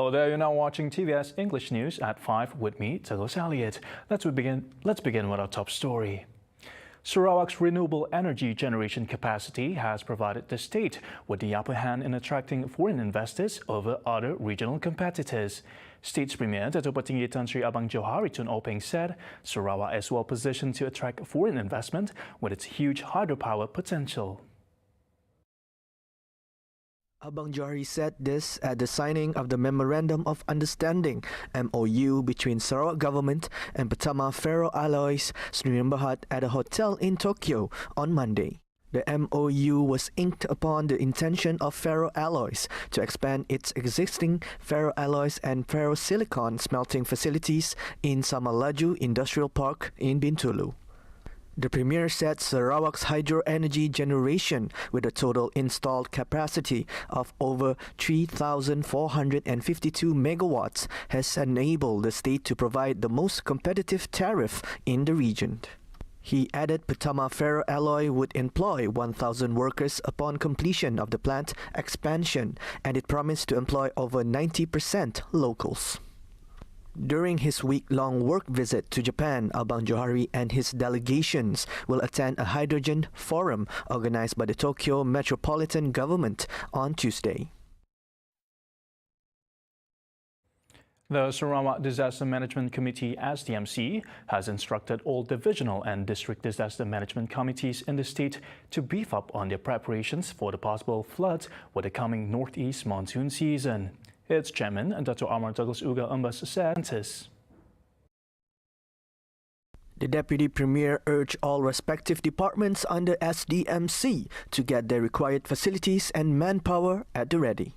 Hello there, you're now watching TVS English News at 5 with me, Douglas Elliott. Let's begin with our top story. Sarawak's renewable energy generation capacity has provided the state with the upper hand in attracting foreign investors over other regional competitors. State's Premier Dato' Petinggi Tan Sri Abang Johari Tun Openg said Sarawak is well positioned to attract foreign investment with its huge hydropower potential. Abang Johari said this at the signing of the Memorandum of Understanding (MOU) between Sarawak Government and Pertama Ferroalloys Sdn Bhd at a hotel in Tokyo on Monday. The MOU was inked upon the intention of Ferroalloys to expand its existing ferroalloys and ferrosilicon smelting facilities in Samalaju Industrial Park in Bintulu. The Premier said Sarawak's hydro energy generation, with a total installed capacity of over 3,452 megawatts, has enabled the state to provide the most competitive tariff in the region. He added Pertama Ferroalloy would employ 1,000 workers upon completion of the plant expansion, and it promised to employ over 90% locals. During his week-long work visit to Japan, Abang Johari and his delegations will attend a hydrogen forum organized by the Tokyo Metropolitan Government on Tuesday. The Sarawak Disaster Management Committee (SDMC) has instructed all divisional and district disaster management committees in the state to beef up on their preparations for the possible floods with the coming northeast monsoon season. Its chairman, Dr. Amar Douglas Uga Umbas, said this. The Deputy Premier urged all respective departments under SDMC to get their required facilities and manpower at the ready.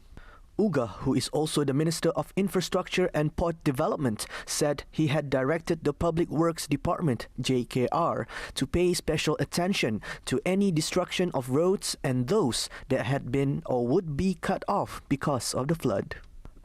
Uga, who is also the Minister of Infrastructure and Port Development, said he had directed the Public Works Department, JKR, to pay special attention to any destruction of roads and those that had been or would be cut off because of the flood.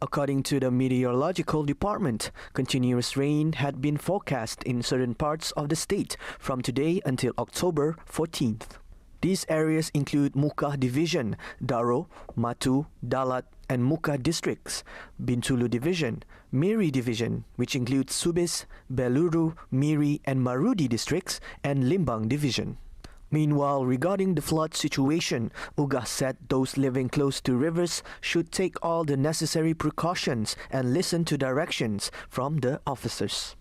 According to the Meteorological Department, continuous rain had been forecast in certain parts of the state from today until October 14th. These areas include Mukah Division, Daro, Matu, Dalat, and Mukah districts, Bintulu Division, Miri Division, which includes Subis, Beluru, Miri, and Marudi districts, and Limbang Division. Meanwhile, regarding the flood situation, Uga said those living close to rivers should take all the necessary precautions and listen to directions from the officers.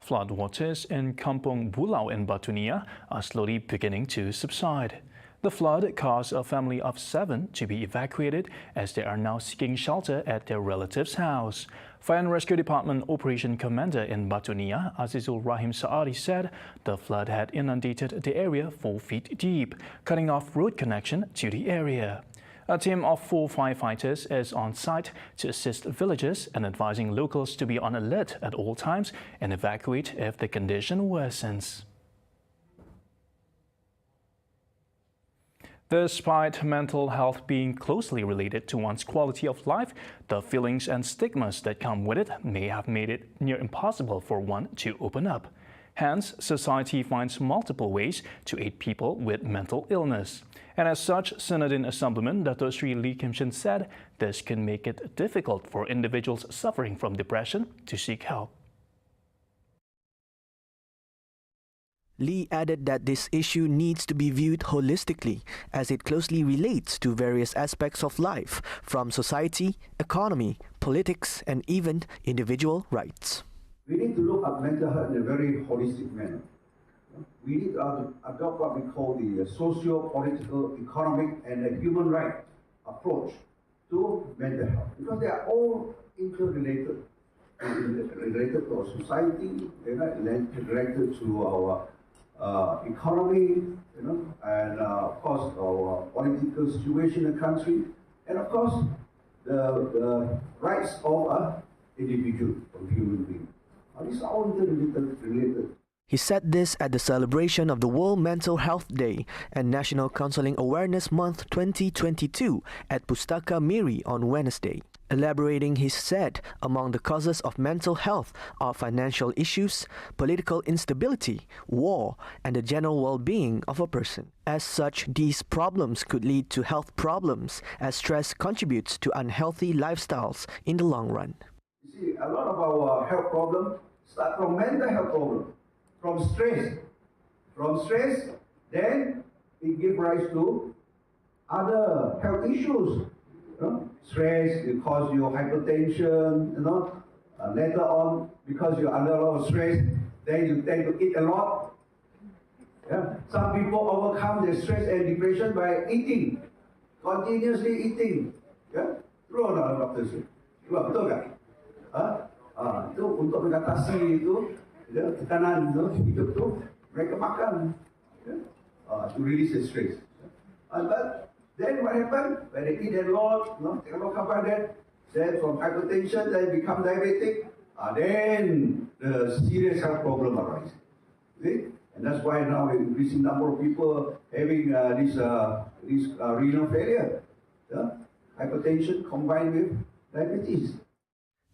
Floodwaters in Kampung Bulau in Batu Niah are slowly beginning to subside. The flood caused a family of 7 to be evacuated as they are now seeking shelter at their relative's house. Fire and Rescue Department Operation Commander in Batu Niah, Azizul Rahim Saari, said the flood had inundated the area 4 feet deep, cutting off road connection to the area. A team of 4 firefighters is on site to assist villagers and advising locals to be on alert at all times and evacuate if the condition worsens. Despite mental health being closely related to one's quality of life, the feelings and stigmas that come with it may have made it near impossible for one to open up. Hence, society finds multiple ways to aid people with mental illness. And as such, Synodin Assemblyman Dato' Sri Lee Kim Shin said this can make it difficult for individuals suffering from depression to seek help. Lee added that this issue needs to be viewed holistically as it closely relates to various aspects of life, from society, economy, politics, and even individual rights. We need to look at mental health in a very holistic manner. We need to adopt what we call the socio-political, economic, and human rights approach to mental health, because they are all interrelated. Related to our society, related to our economy, and of course our political situation in the country, and of course the rights of an individual, of a human being. These are all interrelated. He said this at the celebration of the World Mental Health Day and National Counseling Awareness Month 2022 at Pustaka Miri on Wednesday. Elaborating, he said, among the causes of mental health are financial issues, political instability, war, and the general well-being of a person. As such, these problems could lead to health problems, as stress contributes to unhealthy lifestyles in the long run. You see, a lot of our health problems start from mental health problems, from stress. From stress, then it gives rise to other health issues. Stress will cause you hypertension, later on, because you're under a lot of stress, then you tend to eat a lot. Yeah. Some people overcome their stress and depression by eating, continuously eating. Yeah? True or not, Dr. Betul kan? Itu untuk mengatasi itu, tekanan hidup tu, mereka makan to release the stress. But then what happened? When they eat a lot, take a lot of carbohydrate, then from hypertension, they become diabetic, then the serious health problem arises. See? And that's why now an increasing number of people having this renal failure, hypertension combined with diabetes.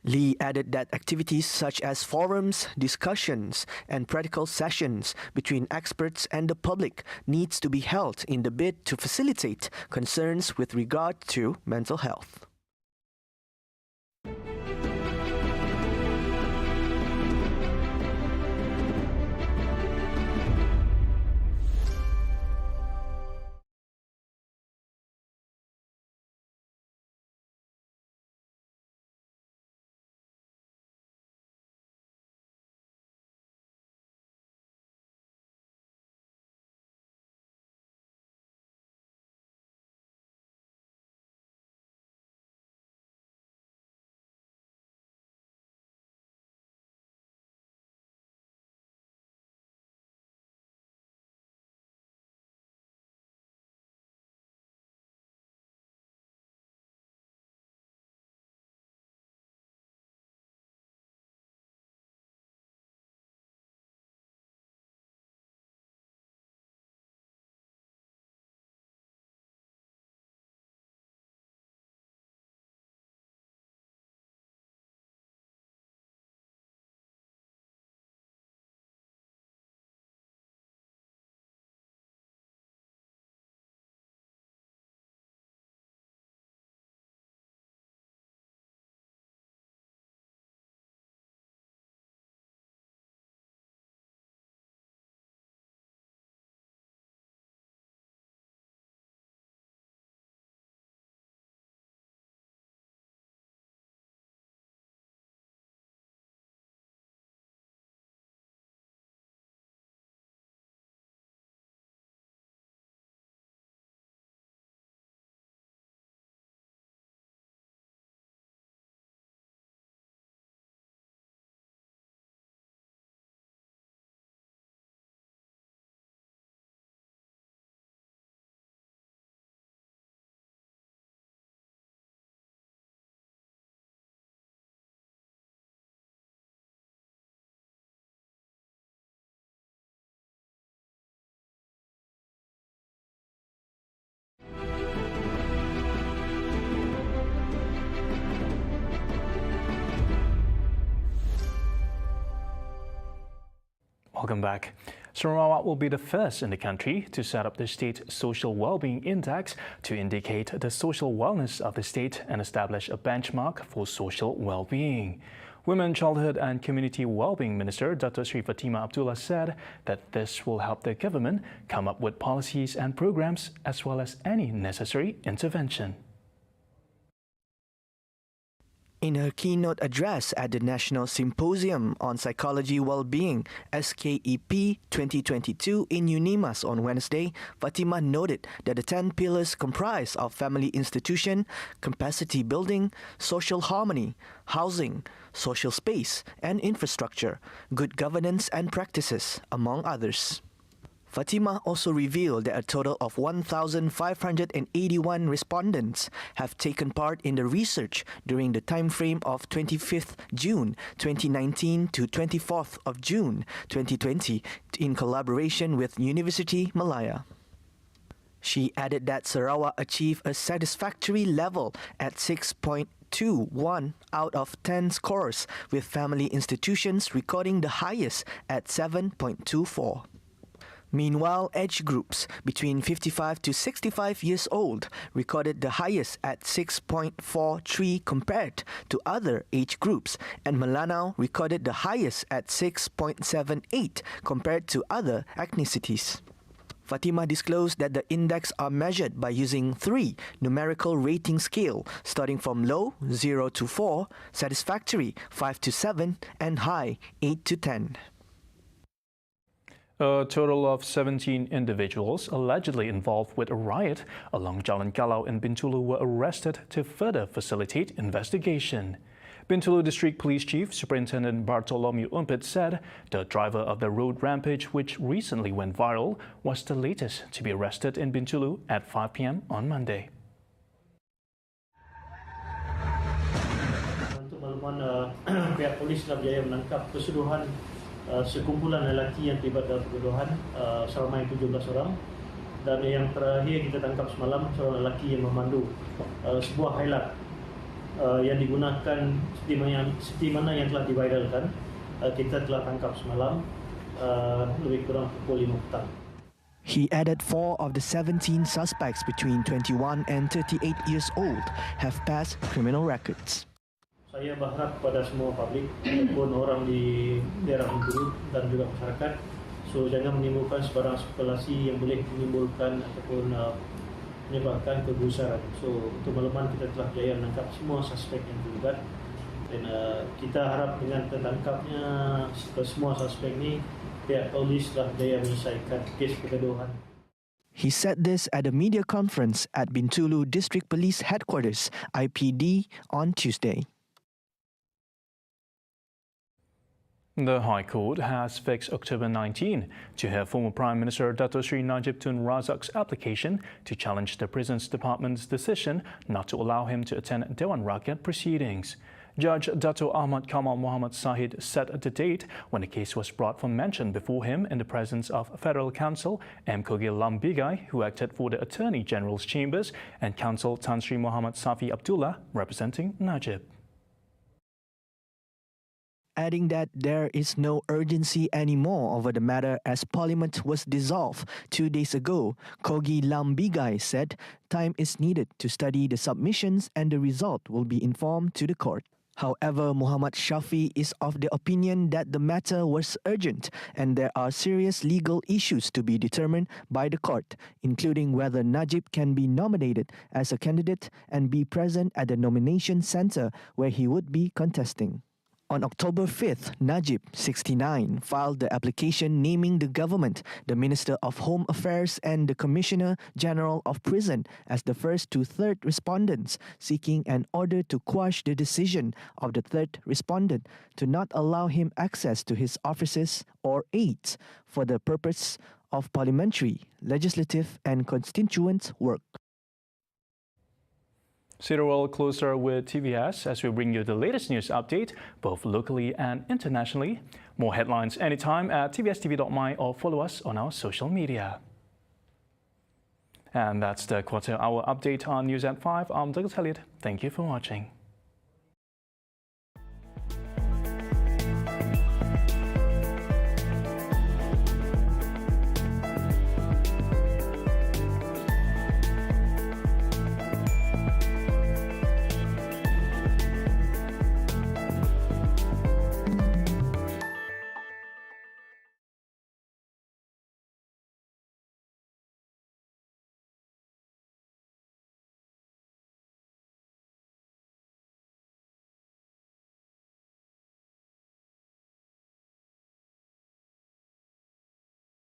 Lee added that activities such as forums, discussions, and practical sessions between experts and the public needs to be held in the bid to facilitate concerns with regard to mental health. Welcome back. Sarawak will be the first in the country to set up the State Social Wellbeing Index to indicate the social wellness of the state and establish a benchmark for social well-being. Women, Childhood and Community Wellbeing Minister Dr. Sri Fatimah Abdullah said that this will help the government come up with policies and programs as well as any necessary intervention. In her keynote address at the National Symposium on Psychology Wellbeing SKEP 2022 in UNIMAS on Wednesday, Fatimah noted that the 10 pillars comprise of family institution, capacity building, social harmony, housing, social space and infrastructure, good governance and practices, among others. Fatimah also revealed that a total of 1,581 respondents have taken part in the research during the time frame of 25th June 2019 to 24th of June 2020 in collaboration with University Malaya. She added that Sarawak achieved a satisfactory level at 6.2 8.21 out of 10 scores, with family institutions recording the highest at 7.24. Meanwhile, age groups between 55 to 65 years old recorded the highest at 6.43 compared to other age groups, and Melanau recorded the highest at 6.78 compared to other ethnicities. Fatima disclosed that the index are measured by using 3 numerical rating scale, starting from low 0 to 4, satisfactory 5 to 7, and high 8 to 10. A total of 17 individuals allegedly involved with a riot along Jalan Kalau in Bintulu were arrested to further facilitate investigation. Bintulu District Police Chief Superintendent Bartolomeu Umpit said the driver of the road rampage, which recently went viral, was the latest to be arrested in Bintulu at 5 p.m. on Monday. Untuk makluman, pihak polis telah berjaya menangkap keseluruhan sekumpulan lelaki yang terlibat dalam perjodohan seramai 17 orang, dan yang terakhir kita tangkap semalam seorang lelaki yang memandu sebuah highlight yang digunakan seperti mana yang telah diviralkan. Kita telah tangkap semalam lebih kurang pukul 5 petang. He added 4 of the 17 suspects between 21 and 38 years old have past criminal records. Saya berharap kepada semua publik maupun orang di daerah Bintulu dan juga masyarakat, jangan menimbulkan sebarang spekulasi yang boleh menimbulkan ataupun menyebabkan kegusaran. Untuk makluman, kita telah berjaya menangkap semua suspek yang terlibat, dan kita harap dengan tertangkapnya semua suspek ini, pihak polis telah berjaya menyelesaikan kes pergaduhan. He said this at a media conference at Bintulu District Police Headquarters, IPD, on Tuesday. The High Court has fixed October 19 to hear former Prime Minister Dato Sri Najib Tun Razak's application to challenge the Prisons Department's decision not to allow him to attend Dewan Rakyat proceedings. Judge Dato Ahmad Kamal Muhammad Sahid set the date when the case was brought for mention before him in the presence of Federal Counsel M. Kogil Lambigai, who acted for the Attorney General's Chambers, and Counsel Tan Sri Muhammad Safi Abdullah, representing Najib. Adding that there is no urgency anymore over the matter as Parliament was dissolved 2 days ago, Kogi Lambigai said time is needed to study the submissions and the result will be informed to the court. However, Muhammad Shafi is of the opinion that the matter was urgent and there are serious legal issues to be determined by the court, including whether Najib can be nominated as a candidate and be present at the nomination centre where he would be contesting. On October 5th, Najib, 69, filed the application naming the government, the Minister of Home Affairs and the Commissioner General of Prison as the first to third respondents, seeking an order to quash the decision of the third respondent to not allow him access to his offices or aids for the purpose of parliamentary, legislative and constituent work. Sarawak closer with TVS as we bring you the latest news update, both locally and internationally. More headlines anytime at tvstv.my or follow us on our social media. And that's the quarter-hour update on News at 5. I'm Douglas Elliott. Thank you for watching.